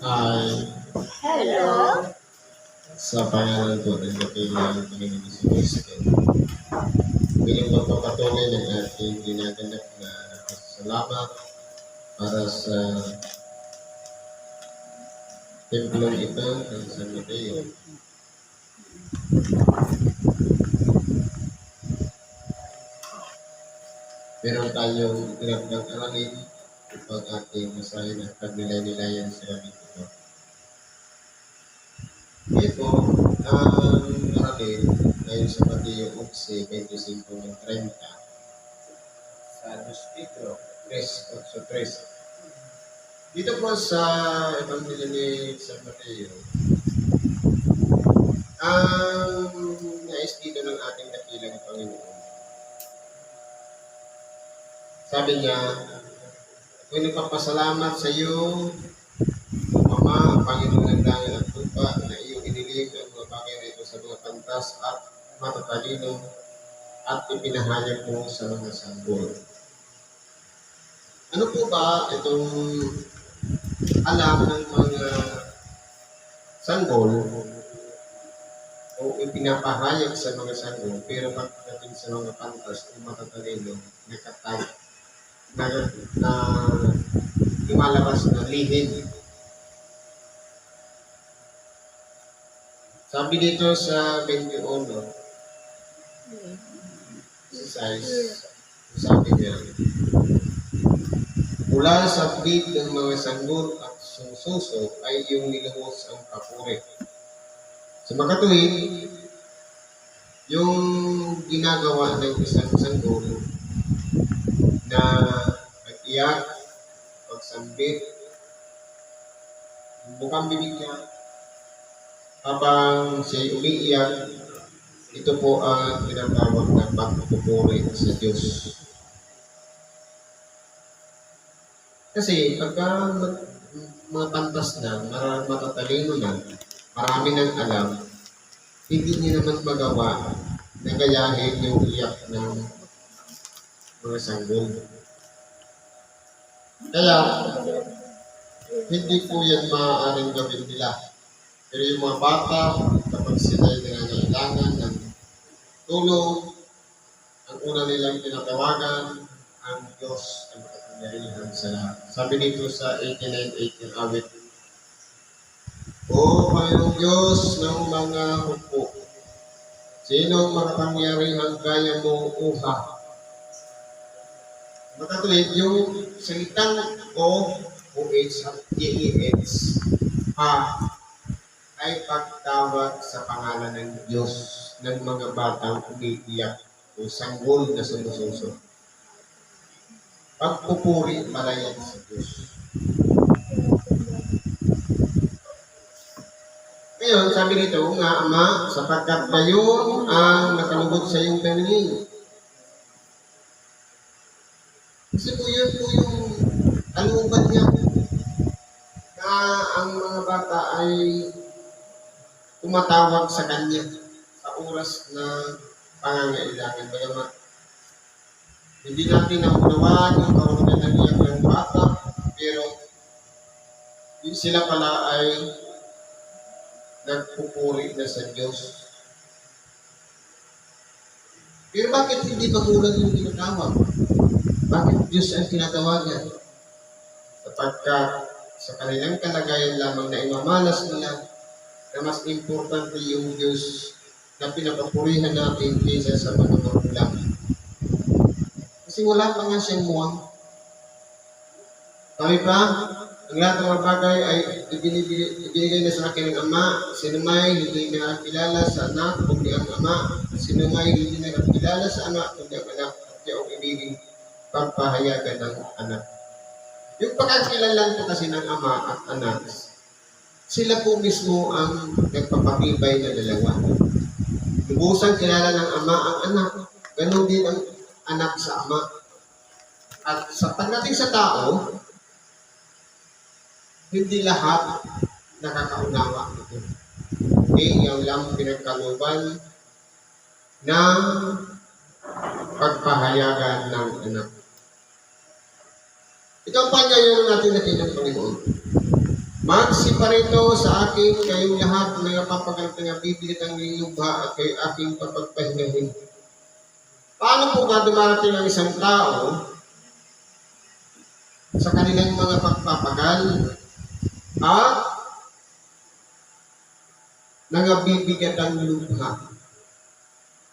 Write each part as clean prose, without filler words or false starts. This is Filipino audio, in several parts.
Ay, Hello. sa pangalan ko ng dakilang Panginoon Kristo, bilang magpapatuloy ng ating ginaganap na pasasalamat para sa templong ito ng San Mateo. Meron tayong tinatang aralin upang ating masahin at pagnilay-nilayan sa gamit ito. Ito ang aralin ngayon sa Mateo 11:25-30 sa 2 Pedro 3:8-3. Dito po sa Ebanghelyo ni San Mateo, ang nais dito ng ating dakilang Panginoon. Sabi niya, ako'y nagpapasalamat sa iyo, Ama, Panginoon ng langit at lupa, na iyong inilig ang mga bagay na ito sa mga pantas at matatalino at ipinahayag mo sa mga sanggol. Ano po ba itong alam ng mga sanggol o ipinapahayag sa mga sanggol, pero pagdating sa mga pantas o matatalino, nakatag na lumalabas na lihim? Sabi dito sa 21, sabi niya, mula sa bibig ng mga sanggol at sumususo ay iyong niluhos ang papuri. Sa makatuwid, yung ginagawa ng isang sanggol na pag-iyak, pagsambit, bukang bibig niya, habang siya'y umiiyak, ito po ang tinatawag na pagpupuri sa Diyos. Kasi pagka mga pantas na, matatalino na, marami nang alam, hindi niya naman magawa na gayahin yung iyak ng mga sanggol. Kaya, hindi po yan maaaring gawin nila. Pero yung mga bata, kapag sila ay nangangailangan ng tulong, ang una nilang tinatawagan, ang Diyos ang makapangyarihan sa lahat. Sabi dito sa 89:8 ng awit, O Panginoong Diyos ng mga hukbo, sinong makapangyarihan kaya mo uha? Makatuwid yung salitang O-O-H at G-E-H, ay pagtawag sa pangalan ng Diyos ng mga batang umiiyak o sanggol na sumususo. Pagpupuri malayag sa Diyos. Ngayon, sabi nito nga, Ama, sapagkat gayon ang nakalugod sa iyong paningin. Kasi po yun po yung kalooban niya na ang mga bata ay tumatawag sa kanya sa oras na pangangailangan. Bagamat hindi natin naunawaan yung kawalan ng iyak ng bata, pero sila pala ay nagpupuri na sa Diyos. Pero bakit hindi magulang yung tinatawag? Bakit Diyos ang tinatawagan? Sapagkat sa kanilang kalagayan lamang na imamalas nila na mas importante yung Diyos na pinapapurihan natin kaysa sa mga magulang. Kasi wala pa nga siyang muwang. Sabi pa, ang lahat ng mga bagay ay ibinigay na sa akin ng Ama. Sinumay hindi nakakilala sa anak, kundi ang Ama. Sinumay hindi nakakilala sa anak, kundi ang anak. At yung ibiging pagpahayagan ng anak. Yung pagkakilalan po kasi ng Ama at anak, sila po mismo ang nagpapatibay na dalawa. Lubusang kilala ng Ama ang anak. Ganon din ang anak sa Ama. At sa pagdating sa tao, hindi lahat nakakaunawa ito. Hindi yung lang pinagkalooban ng pagpahayagan ng anak. Ito ang pangyayari natin na ng Panginoon. Magsiparito sa akin kayong lahat ng napapagal na bibigit ang lubha at kayo aking papagpahingahin. Paano po ba dumarating ang isang tao sa kanilang mga pagpapagal at nangabibigat ang lubha?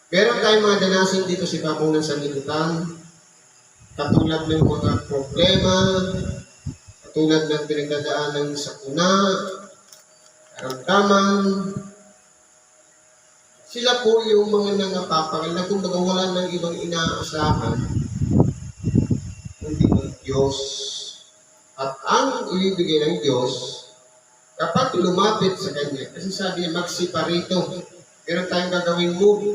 Meron tayong mga danasin dito sa ibabaw ng sanlibutan, katulad ng mga problema, katulad ng pinagdadaanan sa kuna, karamdaman. Sila po yung mga nangapapagal na kung wala ng ibang inaasahan, kundi ang Diyos. At ang ibibigay ng Diyos, kapag lumapit sa Kanya, kasi sabi niya, magsiparito. Meron tayong gagawing move.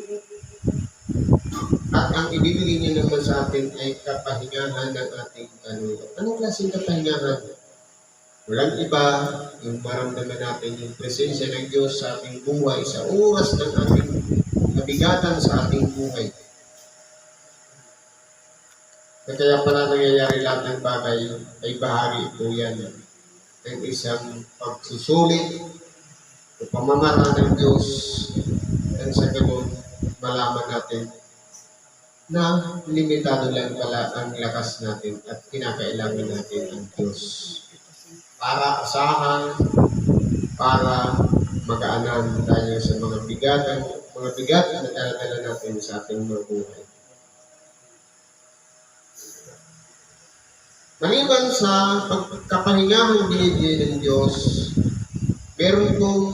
At ang ibibigay niya naman sa atin ay kapahingahan ng ating kaluluwa. Anong klaseng kapahingahan? Walang iba, yung maramdaman natin yung presensya ng Diyos sa ating buhay, sa oras ng ating nabigatan sa ating buhay. Kaya pala nangyayari lahat ng bagay ay bahagi ito yan ng isang pagsusulit o pamamaraan ng Diyos, at sa ganun malaman natin na limitado lang pala ang lakas natin at kinakailangan natin ang Diyos para asahan, para magaanan tayo sa mga bigat na dala natin sa ating mga buhay. Maliban sa pagkapahingahan binibigay ng Diyos, meron pong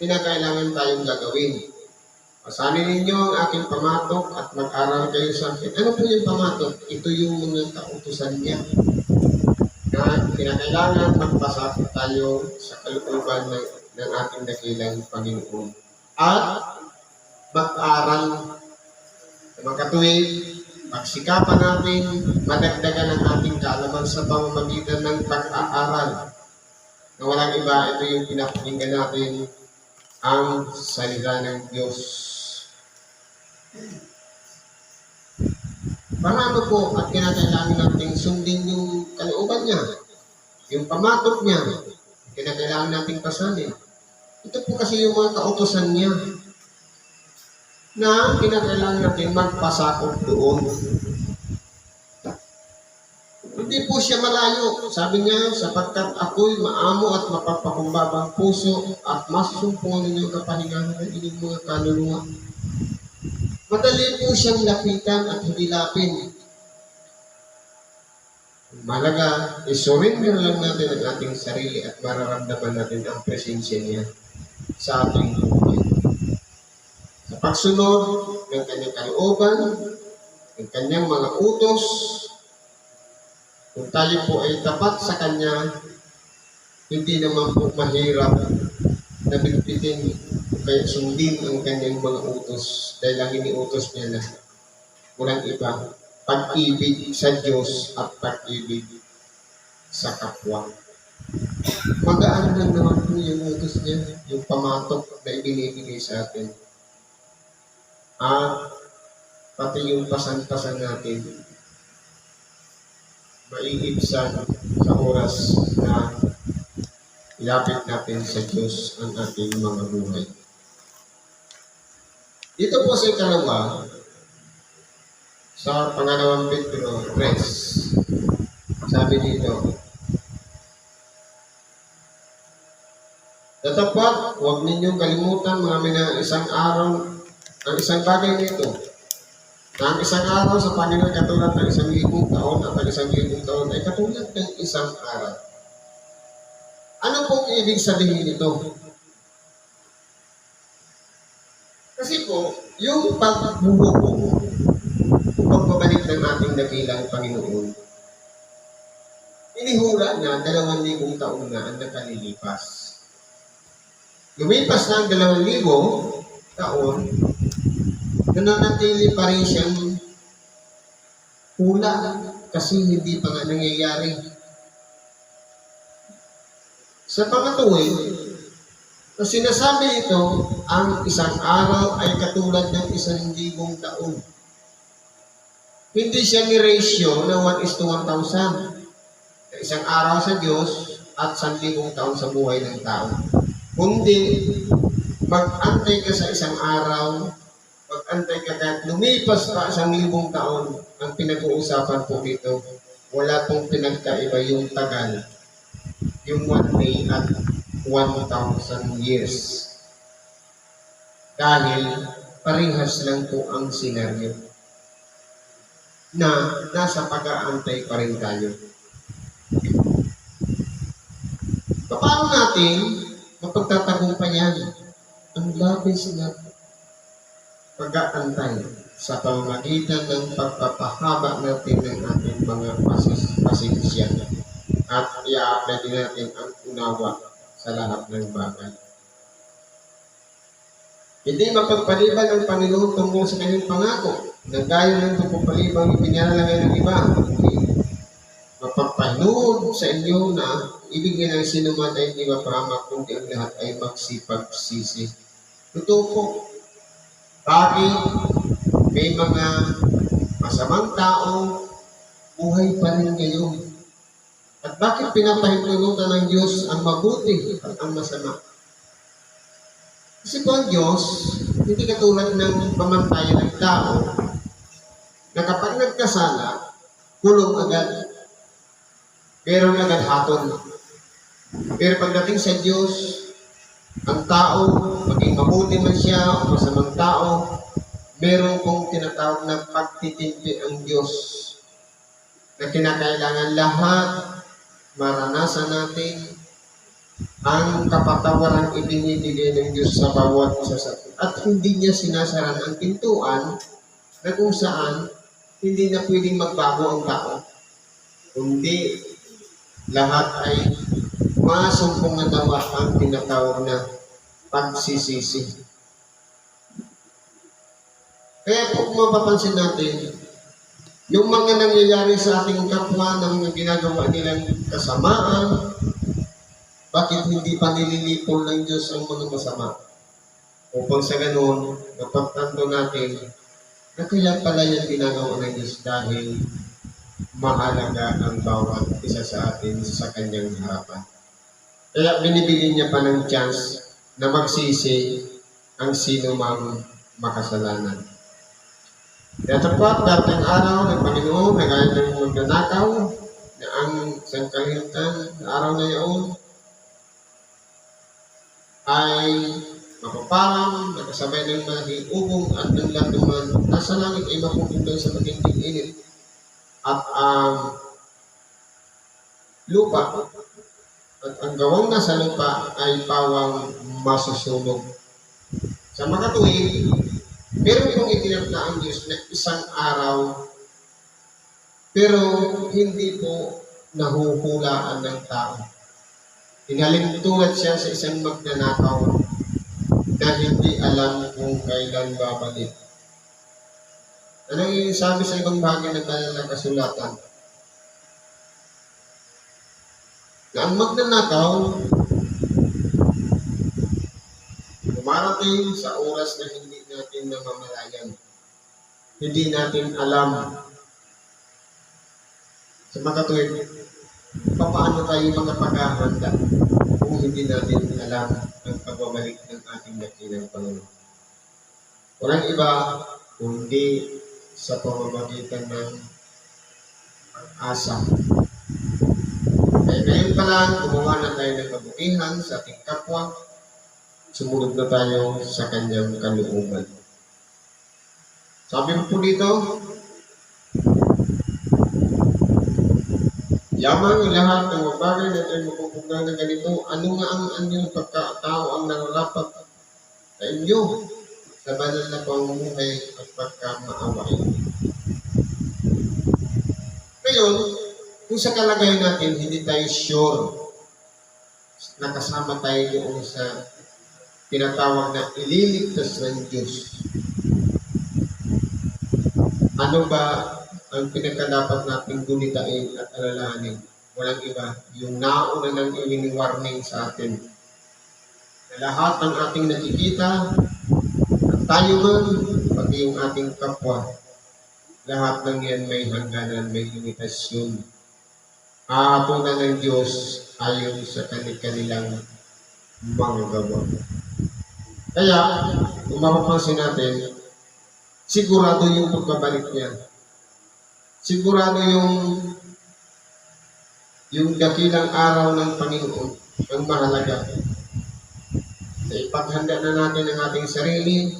kinakailangan tayong gagawin. Pasanin ninyo ang aking pamatok at mag-aral kayo sa akin. Ano po yung pamatok? Ito yung mga kautusan niya na kinakailangan magpasakot tayo sa kalooban ng ating dakilang Panginoon. At mag-aral na makatuwid, magsikapan natin, madagdagan ang ating kaalaman sa pamamagitan ng pag-aaral. Na walang iba, ito yung pinapakinggan natin, ang salita ng Diyos. Marami po at kinakailangan natin sundin yung kalooban niya, yung pamatok niya, kinakailangan natin pasanin. Ito po kasi yung mga kautosan niya na kinakailangan natin magpasakop doon. Hindi po siya malayo. Sabi niya, sapagkat ako'y maamo at mapagpakumbabang puso at masumpungan ninyo kapahingahan ng inyong mga kaluluwa. Madali po siyang lapitan at hilapin. Malaga, isurrender lang natin ang ating sarili at mararamdaman natin ang presensya niya sa ating buhay. Sa pagsunod ng kanyang kalooban, ng kanyang mga utos, kung tayo po ay tapat sa Kanya, hindi naman po mahirap na bigpitin o kaya sundin ang Kanyang mga utos dahil ang iniutos niya na walang iba, pag-ibig sa Diyos at pag-ibig sa kapwa. Magaan lang naman po yung utos niya, yung pamatok na ibinibigay sa atin. At pati yung pasan-pasan natin, maiibsan sa oras na ilapit natin sa Diyos ang ating mga buhay. Dito po sa ikalawa, sa pangalawang Pedro 3, sabi dito, "Tatapat, huwag ninyong kalimutan mga isang araw, ang isang bagay nito, na ang isang araw sa Panginoon katulad ng 1,000 taon at ang 1,000 taon ay katulad ng isang araw." Ano pong ibig sabihin nito? Kasi po, yung pagbubuo, pagbabalik ng ating dakilang Panginoon, inihula na 2,000 taon na ang nakalilipas. Lumipas na ang 2,000 taon, nananatili pa rin siyang hula kasi hindi pa nga nangyayari. Sa pangatuwid, na sinasabi ito, ang isang araw ay katulad ng 1,000 taon. Hindi siya ni ratio na 1:1,000. Isang araw sa Diyos at 1,000 taon sa buhay ng tao. Kundi, mag-antay ka sa isang araw, mag-antay ka kahit lumipas pa 1,000 taon, ang pinag-uusapan po dito, wala pong pinagkaiba yung tagal, yung 1 day at 1,000 years. Dahil parehas lang po ang senaryo na nasa pag-aantay pa rin tayo. Paano natin mapagtatagumpayan ang labis na pag-aantay sa pamamagitan ng pagpapahaba natin ng ating mga pasensya at i-apply din natin ang unawa sa lahat ng bagay. Hindi mapagpaliban ang Panginoon tungkol sa kanyang pangako na gaya ng pagpapalibang ipinalagay ng iba. Mapagpahinood sa inyo na ibig ng sinuman ay hindi mapahamak kundi ang lahat ay magsipagsisi. Totoo po, bakit may mga masamang tao buhay pa rin ngayon? At bakit pinapahinunutan ng Diyos ang mabuti at ang masama? Kasi po ang Diyos, hindi katulad ng pamantayan ng tao na kapag nagkasala, kulong agad. Pero agad haton. Pero pagdating sa Diyos, ang tao, maging mabuti man siya o masamang tao, meron pong tinatawag na pagtitindi ang Diyos na kinakailangan lahat maranasan natin ang kapatawarang ibinibigay ng Diyos sa bawat isa sa atin. At hindi niya sinasaran ang pintuan na kung saan hindi na pwedeng magbago ang tao. Kundi lahat ay masumpong na nawa ang tinatawag na pagsisisi. Kaya kung mapapansin natin, yung mga nangyayari sa ating kapwa ng mga ginagawa nilang kasamaan, bakit hindi pa nililipol ng Diyos ang mga masama? Upang sa ganun, napagtanto natin na kaya pala yung ginagawa ng Diyos dahil mahalaga ang bawat isa sa atin sa kanyang harapan. Kaya binibigyan niya pa ng chance na magsisi ang sino mang makasalanan. Kaya tapat, dating araw ng Panginoon, na gaya ng magnanakaw, na ang sangkalitan sa araw na iyon, ay mapaparang, nakasabay ng malaking ubong at ng latuman, nasa langit ay mapupunta sa matinding init. At ang lupa at ang gawang nasa lupa ay pawang masusunog. Sa mga tuwid, meron pong itinakda ang Diyos na isang araw, pero hindi po nahuhulaan ng tao. Inalintulad siya sa isang magnanakaw na hindi alam kung kailan babalik. Anong sabi sa ibang bahagi ng kanilang kasulatan? Na ang magnanakaw dumarating sa oras na hindi natin namamalayan. Hindi natin alam. Sa mga tuwid, paano tayo makapaghahanda kung hindi natin alam ang pagbabalik ng ating dakilang Panginoon? Walang iba kundi sa pamamagitan ng pag-asa. Kaya ngayon pa lang, gumawa na tayo ng kabutihan sa ating kapwa, sumunod na tayo sa kanyang kalooban. Sabi po dito, yamang lahat ng mga bagay na tayo mapupunta na ganito, ano nga ang anyong pagkatao ang nararapat sa inyo sa banal na pamumuhay at pagkamaawain. Ngayon, kung sa kalagayan natin, hindi tayo sure na kasama tayo doon sa tinatawag na ililigtas ng Diyos. Ano ba ang pinagkadapat nating gunitain at alalahanin? Walang iba, yung nauna ng i-warning sa atin. Na lahat ng ating nakikita, at tayo man, pati yung ating kapwa, lahat ng yan may hangganan, may limitasyon. aatunan ng Diyos ayon sa kanilang mga gawa. Kaya, kung mapapansin natin, sigurado yung pagbabalik niya. Sigurado yung dakilang araw ng Panginoon ang mahalaga. Na ipaghanda na natin ang ating sarili,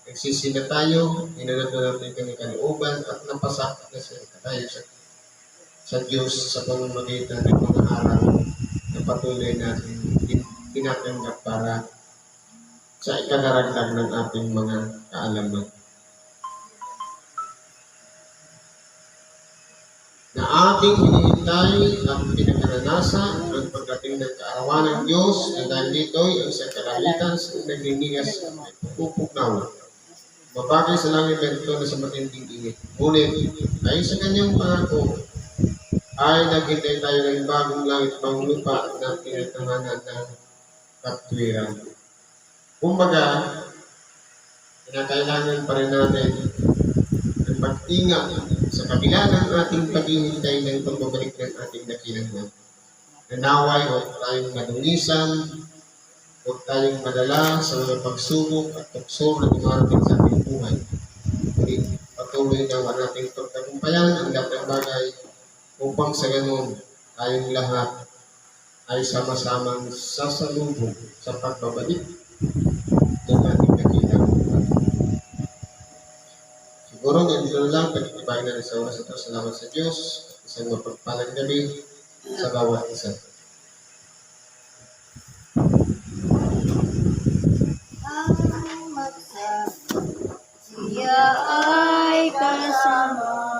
nagsisina tayo, inanap na natin kami kalooban, at napasakit na tayo sa Diyos sa pamamagitan ng mga araw na patuloy natin tinatanggap para sa ikadaragdag ng ating mga kaalaman. Na ating hinihintay at pinakaranasan ang pagdating ng kaarawan ng Diyos na dahil dito'y ang isang kalalitan sa nagliligas ay pupugnaw. Mabagay sa langit merito na sa matinding init. Ngunit, ayon sa kanyang pangako, ay naghintay tayo ng bagong langit, bagong lupa na pinatahanan ng katwiran. Kumbaga, kinakailangan pa rin natin ang pag-ingat sa kabila ng ating paghihintay ng pagbabalik ng ating dakilang. Nanaway, huwag tayong madungisan, huwag tayong madala sa mga pagsubok at tukso na dumarating sa ating buhay. Patuloy na nating pagtagumpayan ang lahat ng bagay upang sa ganun tayong lahat ay sama-samang sasalubong sa pagbabalik ng ating dakilang. Siguro ganito na lang, pagkitibayin na sa oras ito. Salamat sa Diyos. Isang mapagpalang gabi sa bawat isa. Siya ay kasama